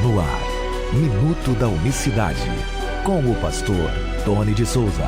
No ar, Minuto da Unicidade, com o pastor Tony de Souza.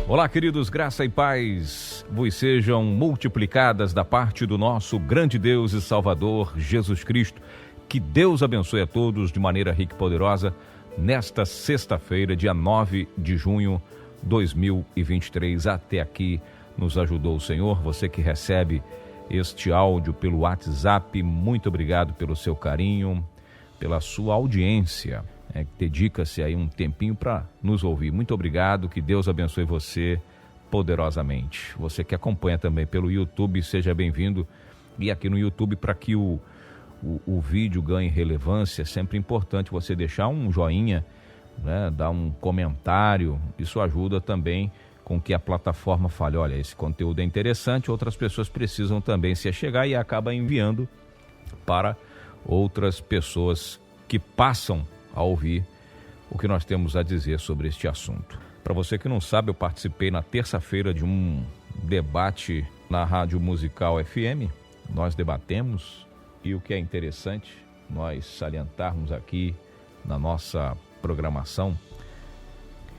Olá, queridos, graça e paz vos sejam multiplicadas da parte do nosso grande Deus e Salvador, Jesus Cristo. Que Deus abençoe a todos de maneira rica e poderosa nesta sexta-feira, dia 9 de junho de 2023. Até aqui nos ajudou o Senhor. Você que recebe este áudio pelo WhatsApp, muito obrigado pelo seu carinho, pela sua audiência. Dedica-se aí um tempinho para nos ouvir. Muito obrigado, que Deus abençoe você poderosamente. Você que acompanha também pelo YouTube, seja bem-vindo. E aqui no YouTube, para que o vídeo ganhe relevância, é sempre importante você deixar um joinha, né, dar um comentário. Isso ajuda também com que a plataforma fale, olha, esse conteúdo é interessante, outras pessoas precisam também se achegar e acaba enviando para outras pessoas que passam a ouvir o que nós temos a dizer sobre este assunto. Para você que não sabe, eu participei na terça-feira de um debate na Rádio Musical FM. Nós debatemos, e o que é interessante nós salientarmos aqui na nossa programação,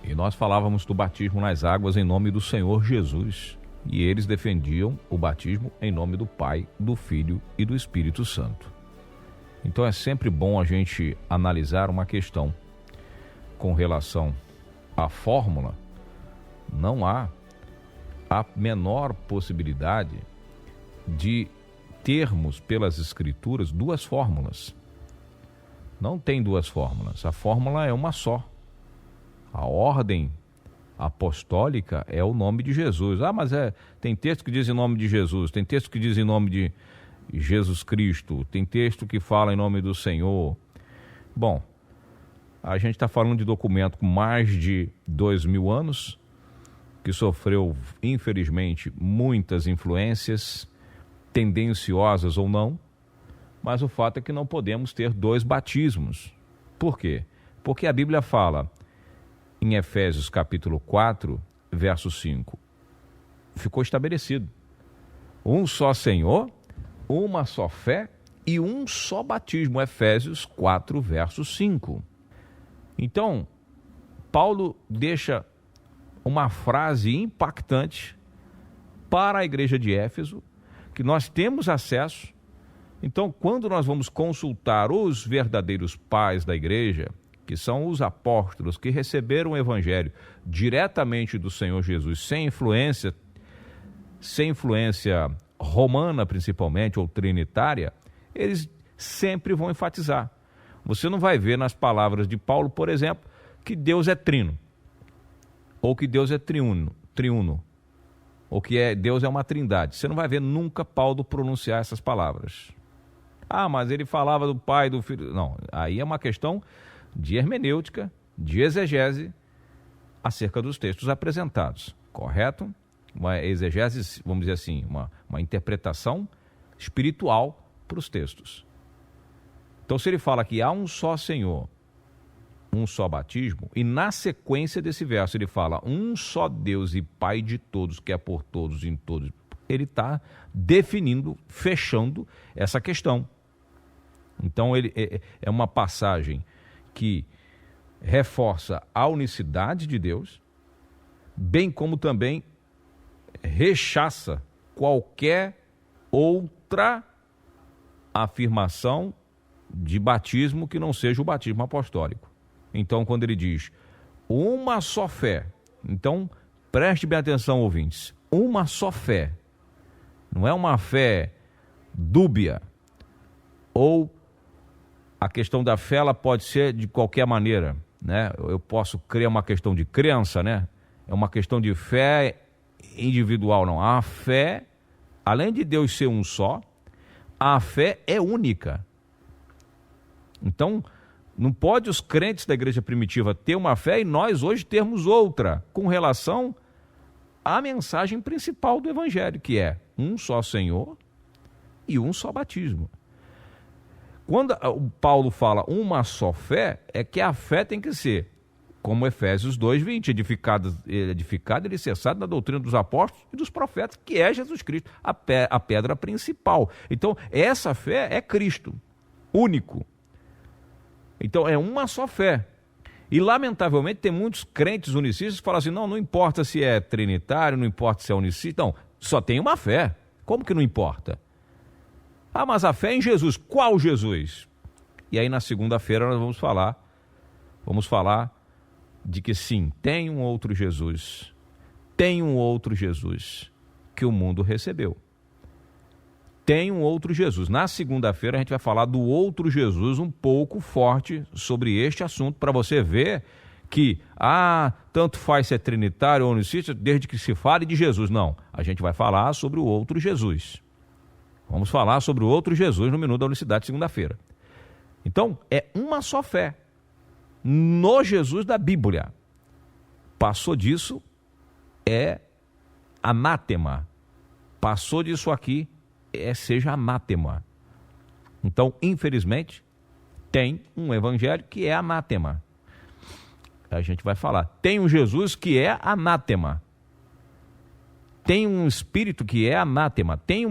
e nós falávamos do batismo nas águas em nome do Senhor Jesus, e eles defendiam o batismo em nome do Pai, do Filho e do Espírito Santo. Então é sempre bom a gente analisar uma questão com relação à fórmula. Não há a menor possibilidade de termos pelas Escrituras duas fórmulas. Não tem duas fórmulas, a fórmula é uma só. A ordem apostólica é o nome de Jesus. Mas tem texto que diz em nome de Jesus, tem texto que diz em nome de Jesus Cristo, tem texto que fala em nome do Senhor. Bom, a gente está falando de documento com mais de 2000 anos, que sofreu, infelizmente, muitas influências, tendenciosas ou não, mas o fato é que não podemos ter dois batismos. Por quê? Porque a Bíblia fala, em Efésios capítulo 4, verso 5, ficou estabelecido: um só Senhor, uma só fé e um só batismo. Efésios 4, verso 5. Então, Paulo deixa uma frase impactante para a igreja de Éfeso, que nós temos acesso. Então, quando nós vamos consultar os verdadeiros pais da igreja, que são os apóstolos que receberam o evangelho diretamente do Senhor Jesus, sem influência romana principalmente, ou trinitária, eles sempre vão enfatizar. Você não vai ver nas palavras de Paulo, por exemplo, que Deus é trino, ou que Deus é triuno, ou que Deus é uma trindade. Você não vai ver nunca Paulo pronunciar essas palavras. Mas ele falava do Pai, do Filho. Não, aí é uma questão de hermenêutica, de exegese, acerca dos textos apresentados, correto? Uma exegese, vamos dizer assim, uma interpretação espiritual para os textos. Então, se ele fala que há um só Senhor, um só batismo, e na sequência desse verso ele fala um só Deus e Pai de todos, que é por todos e em todos, ele está definindo, fechando essa questão. Então, ele é uma passagem que reforça a unicidade de Deus, bem como também rechaça qualquer outra afirmação de batismo que não seja o batismo apostólico. Então, quando ele diz uma só fé, então preste bem atenção, ouvintes, uma só fé, não é uma fé dúbia, ou a questão da fé ela pode ser de qualquer maneira, né? Eu posso crer uma questão de crença, né? É uma questão de fé individual, não. A fé, além de Deus ser um só, a fé é única. Então, não pode os crentes da igreja primitiva ter uma fé e nós hoje termos outra, com relação à mensagem principal do evangelho, que é um só Senhor e um só batismo. Quando o Paulo fala uma só fé, é que a fé tem que ser como Efésios 2:20, edificado e alicerçado na doutrina dos apóstolos e dos profetas, que é Jesus Cristo, a pedra principal. Então, essa fé é Cristo, único. Então, é uma só fé. E, lamentavelmente, tem muitos crentes unicistas que falam assim, não importa se é trinitário, não importa se é unicista, não, só tem uma fé. Como que não importa? Ah, mas a fé é em Jesus. Qual Jesus? E aí, na segunda-feira, nós vamos falar de que sim, tem um outro Jesus. Tem um outro Jesus que o mundo recebeu. Tem um outro Jesus. Na segunda-feira a gente vai falar do outro Jesus um pouco forte sobre este assunto, para você ver que, tanto faz se é trinitário ou unicista, desde que se fale de Jesus. Não, a gente vai falar sobre o outro Jesus. Vamos falar sobre o outro Jesus no Minuto da Unicidade, segunda-feira. Então, é uma só fé no Jesus da Bíblia. Passou disso, é anátema. Passou disso aqui, seja anátema. Então, infelizmente, tem um evangelho que é anátema. A gente vai falar. Tem um Jesus que é anátema. Tem um espírito que é anátema. Tem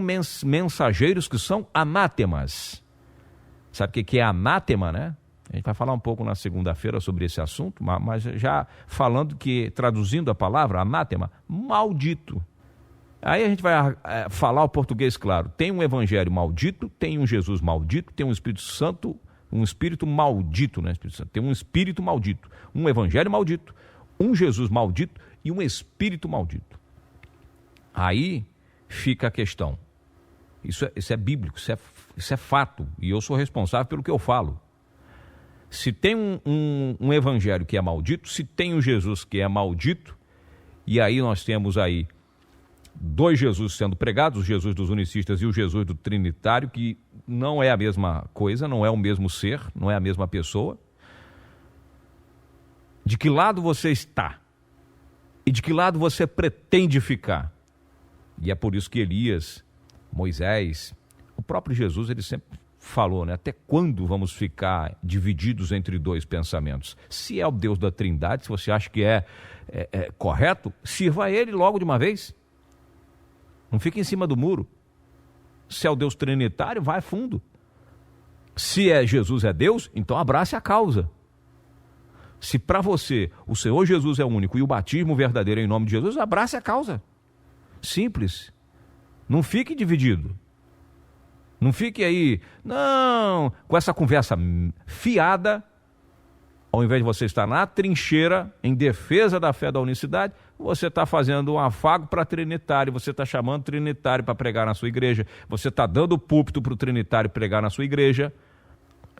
mensageiros que são anátemas. Sabe o que é anátema, né? A gente vai falar um pouco na segunda-feira sobre esse assunto, mas já falando que, traduzindo a palavra, anátema, maldito. Aí a gente vai falar o português claro. Tem um evangelho maldito, tem um Jesus maldito, tem um Espírito Santo, um espírito maldito, né? Espírito Santo. Tem um espírito maldito, um evangelho maldito, um Jesus maldito e um espírito maldito. Aí fica a questão. Isso é bíblico, isso é fato, e eu sou responsável pelo que eu falo. Se tem um evangelho que é maldito, se tem um Jesus que é maldito, e aí nós temos aí dois Jesus sendo pregados, o Jesus dos unicistas e o Jesus do trinitário, que não é a mesma coisa, não é o mesmo ser, não é a mesma pessoa. De que lado você está? E de que lado você pretende ficar? E é por isso que Elias, Moisés, o próprio Jesus, ele sempre falou, né? Até quando vamos ficar divididos entre dois pensamentos? Se é o Deus da Trindade, se você acha que é correto, sirva a ele logo de uma vez. Não fique em cima do muro. Se é o Deus trinitário, vai fundo. Se Jesus é Deus, então abrace a causa. Se para você o Senhor Jesus é o único e o batismo verdadeiro é em nome de Jesus, abrace a causa. Simples. Não fique dividido. Não fique aí, com essa conversa fiada, ao invés de você estar na trincheira, em defesa da fé da unicidade, você está fazendo um afago para trinitário, você está chamando trinitário para pregar na sua igreja, você está dando púlpito para o trinitário pregar na sua igreja.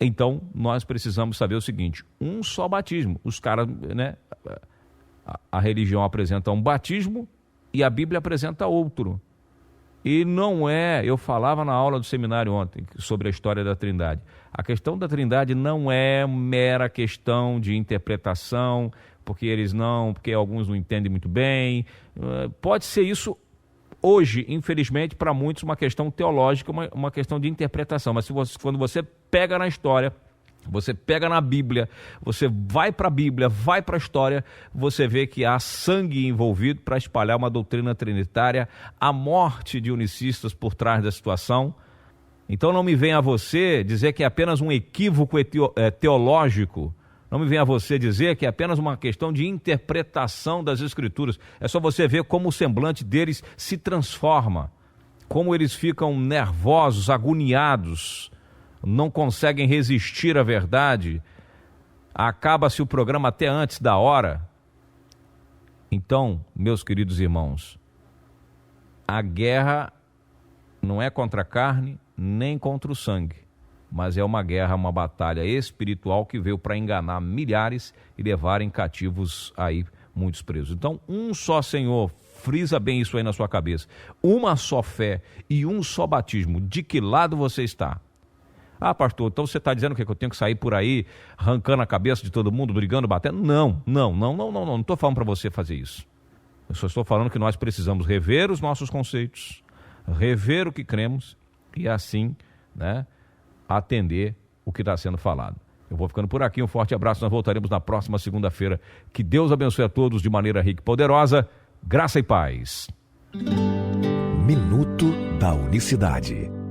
Então, nós precisamos saber o seguinte, um só batismo. Os caras, né, a religião apresenta um batismo e a Bíblia apresenta outro. E não eu falava na aula do seminário ontem sobre a história da Trindade. A questão da Trindade não é mera questão de interpretação, porque alguns não entendem muito bem. Pode ser isso hoje, infelizmente, para muitos, uma questão teológica, uma questão de interpretação. Mas quando você pega na história, você pega na Bíblia, você vai para a Bíblia, vai para a história, você vê que há sangue envolvido para espalhar uma doutrina trinitária, a morte de unicistas por trás da situação. Então não me venha a você dizer que é apenas um equívoco teológico, não me venha a você dizer que é apenas uma questão de interpretação das Escrituras. É só você ver como o semblante deles se transforma, como eles ficam nervosos, agoniados, não conseguem resistir à verdade, acaba-se o programa até antes da hora. Então, meus queridos irmãos, a guerra não é contra a carne, nem contra o sangue, mas é uma guerra, uma batalha espiritual que veio para enganar milhares e levarem cativos aí muitos presos. Então, um só Senhor, frisa bem isso aí na sua cabeça, uma só fé e um só batismo. De que lado você está? Ah, pastor, então você está dizendo que eu tenho que sair por aí arrancando a cabeça de todo mundo, brigando, batendo? Não estou falando para você fazer isso. Eu só estou falando que nós precisamos rever os nossos conceitos, rever o que cremos e assim, né, atender o que está sendo falado. Eu vou ficando por aqui, um forte abraço, nós voltaremos na próxima segunda-feira. Que Deus abençoe a todos de maneira rica e poderosa. Graça e paz. Minuto da Unicidade.